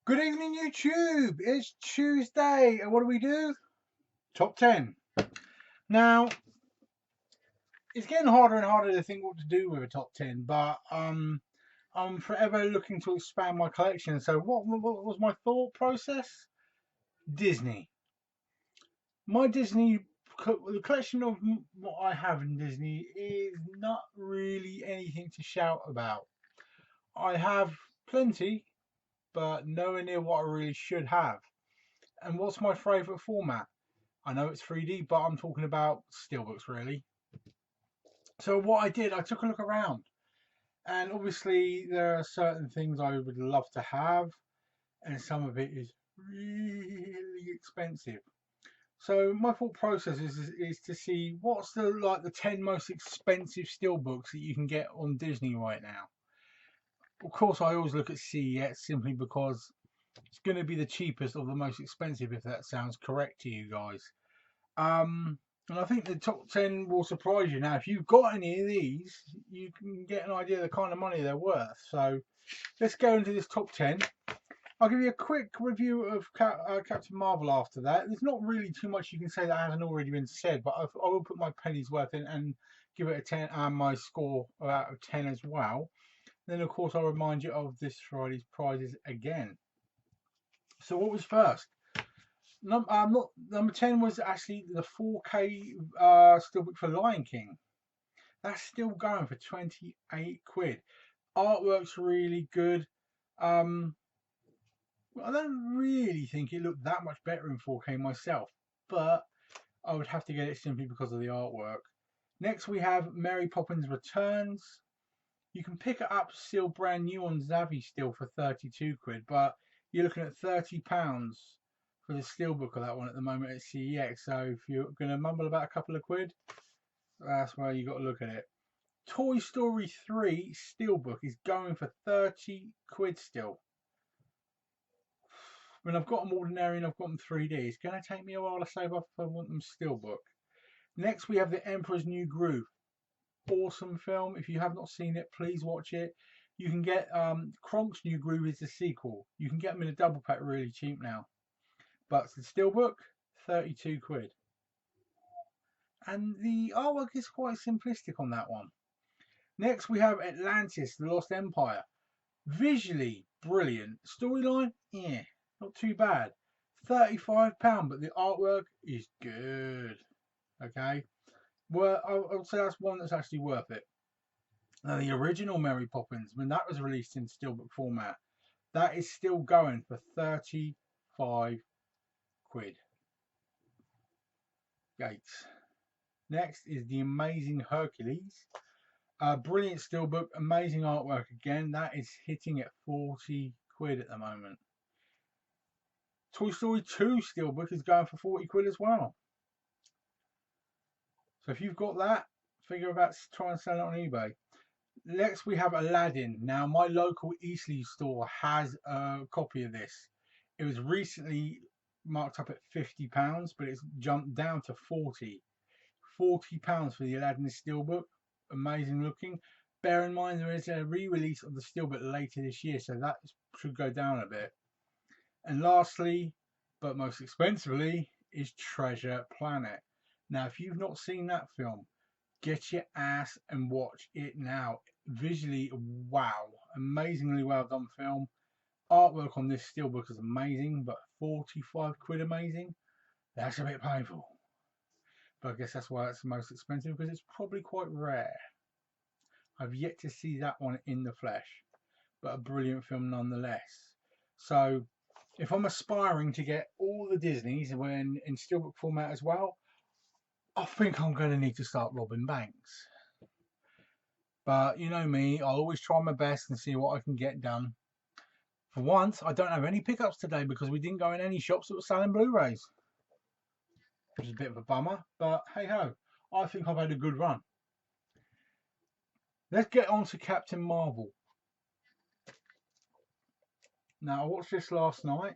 Good evening, YouTube. It's Tuesday, and what do? Top 10. Now, it's getting harder and harder to think what to do with a top 10, but I'm forever looking to expand my collection. So, what was my thought process? Disney. My Disney, the collection of what I have in Disney is not really anything to shout about. I have plenty, but nowhere near what I really should have. And what's my favourite format? I know it's 3D, but I'm talking about steelbooks really. So what I did, I took a look around, and obviously there are certain things I would love to have, and some of it is really expensive. So my thought process is to see what's the 10 most expensive steelbooks that you can get on Disney right now. Of course, I always look at CEX simply because it's going to be the cheapest or the most expensive, if that sounds correct to you guys. Um, and I think the top 10 will surprise you. Now, if you've got any of these, you can get an idea of the kind of money they're worth. So let's go into this top 10. I'll give you a quick review of Captain Marvel after that. There's not really too much you can say that hasn't already been said, but I will put my penny's worth in and give it a 10 and my score out of 10 as well. Then, of course, I'll remind you of this Friday's prizes again. So, what was first? Number 10 was actually the 4K steelbook for Lion King. That's still going for 28 quid. Artwork's really good. Um, I don't really think it looked that much better in 4K myself, but I would have to get it simply because of the artwork. Next, we have Mary Poppins Returns. You can pick it up still brand new on Zavvi still for 32 quid, but you're looking at £30 for the steelbook of that one at the moment at CEX. So if you're going to mumble about a couple of quid, that's where you got to look at it. Toy Story 3 steelbook is going for 30 quid still. I mean, I've got them ordinary and I've got them 3D. It's going to take me a while to save up if I want them steelbook. Next, we have The Emperor's New Groove. Awesome film. If you have not seen it, please watch it. You can get Kronk's New Groove is the sequel. You can get them in a double pack really cheap now. But the steelbook, 32 quid. And the artwork is quite simplistic on that one. Next, we have Atlantis, The Lost Empire. Visually brilliant. Storyline, yeah, not too bad. £35, but the artwork is good. Okay, well, I would say that's one that's actually worth it. Now, the original Mary Poppins, when that was released in steelbook format, that is still going for 35 quid. Gates. Next is The Amazing Hercules. Brilliant steelbook, amazing artwork again. That is hitting at 40 quid at the moment. Toy Story 2 steelbook is going for 40 quid as well. So if you've got that, figure about trying to sell it on eBay. Next we have Aladdin. Now my local Eastleigh store has a copy of this. It was recently marked up at £50, but it's jumped down to 40. £40 for the Aladdin steelbook. Amazing looking. Bear in mind there is a re-release of the steelbook later this year, so that should go down a bit. And lastly, but most expensively, is Treasure Planet. Now, if you've not seen that film, get your ass and watch it now. Visually, wow, amazingly well done film. Artwork on this steelbook is amazing, but 45 quid amazing? That's a bit painful. But I guess that's why it's the most expensive, because it's probably quite rare. I've yet to see that one in the flesh, but a brilliant film nonetheless. So if I'm aspiring to get all the Disneys when in steelbook format as well, I think I'm going to need to start robbing banks. But you know me, I'll always try my best and see what I can get done. For once, I don't have any pickups today because we didn't go in any shops that were selling Blu-rays, which is a bit of a bummer, but hey ho, I think I've had a good run. Let's get on to Captain Marvel. Now, I watched this last night.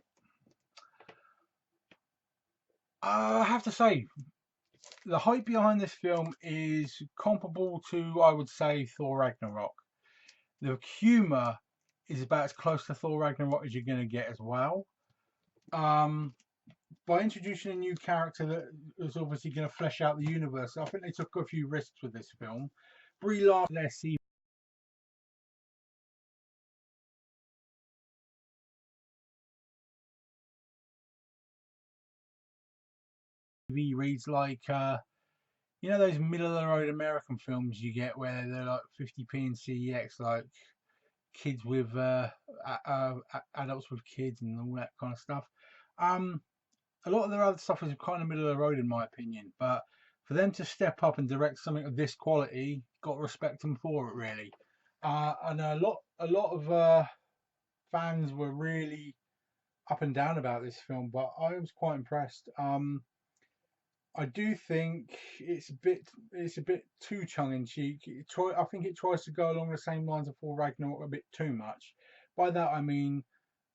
I have to say, the hype behind this film is comparable to, I would say, Thor Ragnarok. The humour is about as close to Thor Ragnarok as you're going to get as well. By introducing a new character that is obviously going to flesh out the universe, I think they took a few risks with this film. Brie Larson, TV reads like you know those middle of the road American films you get where they're like 50p and CEX, like kids with adults with kids and all that kind of stuff. A lot of their other stuff is kind of middle of the road in my opinion, but for them to step up and direct something of this quality, got to respect them for it really. And a lot of fans were really up and down about this film, but I was quite impressed. I do think it's a bit too tongue in cheek. I think it tries to go along the same lines of Thor Ragnarok a bit too much. By that I mean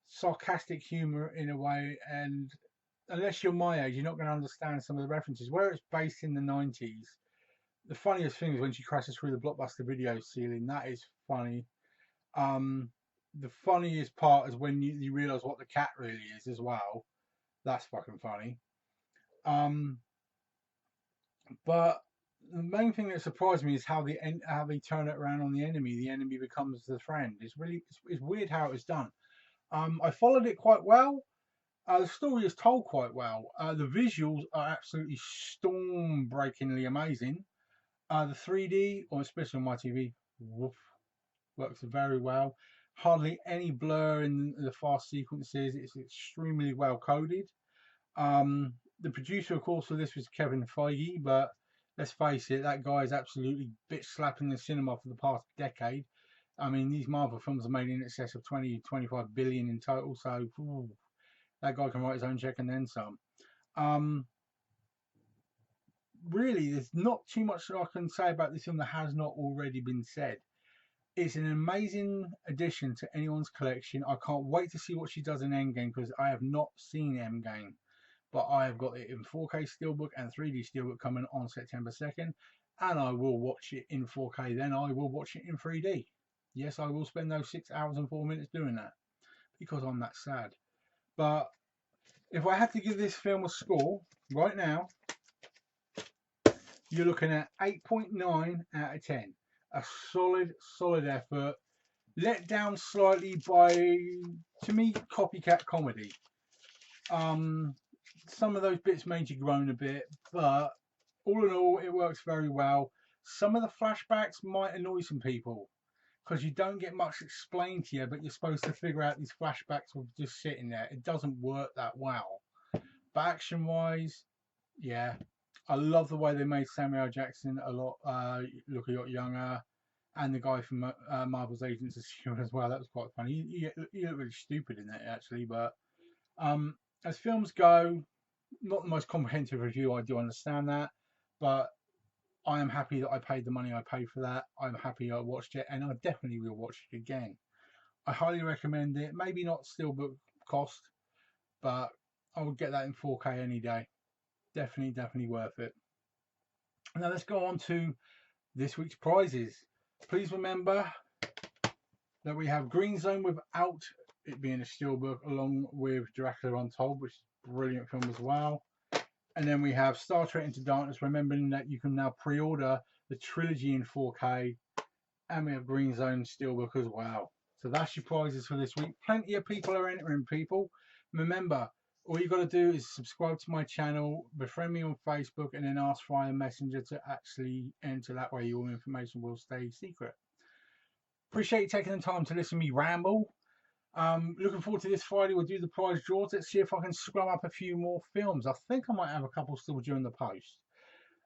sarcastic humor in a way, and unless you're my age, you're not going to understand some of the references. Where it's based in the 90s, the funniest thing is when she crashes through the Blockbuster video ceiling. That is funny. Um, the funniest part is when you realise what the cat really is as well. That's fucking funny. Um, but the main thing that surprised me is how they turn it around on the enemy. The enemy becomes the friend. It's weird how it was done. I followed it quite well. The story is told quite well. The visuals are absolutely storm-breakingly amazing. The 3D, or especially on my TV, woof, works very well. Hardly any blur in the fast sequences. It's extremely well coded. The producer, of course, for this was Kevin Feige, but let's face it, that guy is absolutely bitch slapping the cinema for the past decade. I mean, these Marvel films are made in excess of 20-25 billion in total, so ooh, that guy can write his own check and then some. Um, really, there's not too much I can say about this film that has not already been said. It's an amazing addition to anyone's collection. I can't wait to see what she does in Endgame because I have not seen Endgame, but I have got it in 4K Steelbook and 3D Steelbook coming on September 2nd, and I will watch it in 4K. Then I will watch it in 3D. Yes, I will spend those 6 hours and 4 minutes doing that because I'm that sad. But if I had to give this film a score right now, you're looking at 8.9 out of 10. A solid effort. Let down slightly by, to me, copycat comedy. Some of those bits made you groan a bit, but all in all, it works very well. Some of the flashbacks might annoy some people because you don't get much explained to you, but you're supposed to figure out these flashbacks with just sitting there. It doesn't work that well. But action-wise, yeah, I love the way they made Samuel Jackson look a lot younger, and the guy from Marvel's Agents of S.H.I.E.L.D. as well. That was quite funny. He looked really stupid in that actually, but as films go, not the most comprehensive review. I do understand that, but I am happy that I paid the money I paid for that. I'm happy I watched it, and I definitely will watch it again. I highly recommend it. Maybe not Steelbook cost, but I would get that in 4K any day. Definitely worth it. Now let's go on to this week's prizes. Please remember that we have Green Zone without it being a steelbook, along with Dracula Untold, which is a brilliant film as well. And then we have Star Trek Into Darkness, remembering that you can now pre-order the trilogy in 4K. And we have Green Zone steelbook as well. So that's your prizes for this week. Plenty of people are entering, people. Remember, all you got to do is subscribe to my channel, befriend me on Facebook, and then ask via Messenger to actually enter. That way your information will stay secret. Appreciate you taking the time to listen to me ramble. Looking forward to this Friday. We'll do the prize draws. Let's see if I can scrum up a few more films. I think I might have a couple still during the post.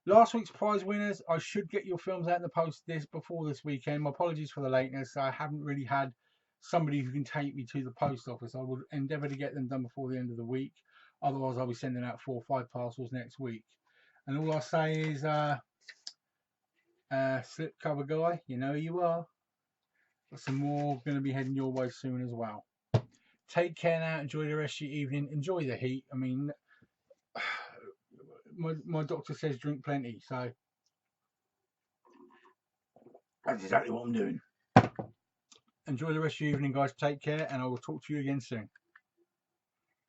Last week's prize winners, I should get your films out in the post before this weekend. My apologies for the lateness. I haven't really had somebody who can take me to the post office. I will endeavour to get them done before the end of the week. Otherwise, I'll be sending out 4 or 5 parcels next week. And all I say is, slipcover guy, you know who you are. Got some more going to be heading your way soon as well. Take care now. Enjoy the rest of your evening. Enjoy the heat. I mean, my doctor says drink plenty, so that's exactly what I'm doing. Enjoy the rest of your evening, guys. Take care, and I will talk to you again soon.